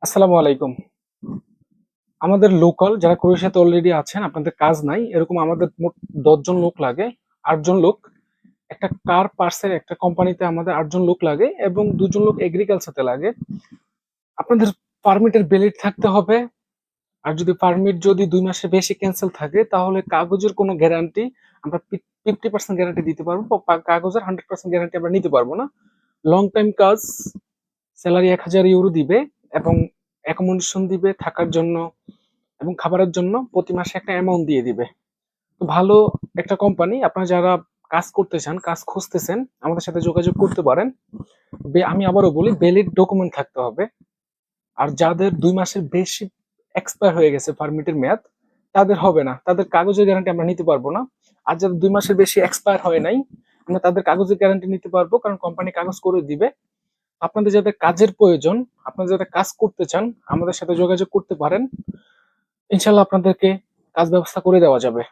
আসসালামু আলাইকুম। আমাদের লোকাল যারা ক্রোয়েশিয়াতে অলরেডি আছেন, আপনাদের কাজ নাই। এরকম আমাদের মোট ১০ জন লোক লাগে। ৮ জন লোক একটা কার পার্টসের একটা কোম্পানিতে আমাদের ৮ জন লোক লাগে এবং ২ জন লোক এগ্রিকালচারতে লাগে। আপনাদের পারমিটের ভ্যালিড থাকতে হবে। আর যদি পারমিট যদি ২ মাসের বেশি ক্যান্সেল থাকে তাহলে কাগজের কোনো গ্যারান্টি আমরা 50% গ্যারান্টি দিতে পারবো। কাগজের 100% গ্যারান্টি আমরা নিতে পারবো না। লং টাইম কাজ, স্যালারি ১,০০০ ইউরো দিবে এবং অ্যাকোমোডেশন দিবে থাকার জন্য এবং খাবারের জন্য প্রতি মাসে একটা অ্যামাউন্ট দিয়ে দিবে। তো ভালো একটা কোম্পানি। আপনারা যারা কাজ করতে চান, কাজ খুঁজতেছেন, আমাদের সাথে যোগাযোগ করতে পারেন। আমি আবারও বলি, ভ্যালিড ডকুমেন্ট থাকতে হবে। আর যাদের ২ মাসের বেশি এক্সপায়ার হয়ে গেছে পারমিটের মেয়াদ, তাদের হবে না। তাদের কাগজের গ্যারান্টি আমরা নিতে পারবো না। আর যাদের ২ মাসের বেশি এক্সপায়ার হয় নাই, আমরা তাদের কাগজের গ্যারান্টি নিতে পারবো, কারণ কোম্পানি কাগজ করে দিবে। আপনাদের যাদের কাজের প্রয়োজন, আপনারা যাদের কাজ করতে চান, আমাদের সাথে যোগাযোগ করতে পারেন। ইনশাল্লাহ আপনাদেরকে কাজ ব্যবস্থা করে দেওয়া যাবে।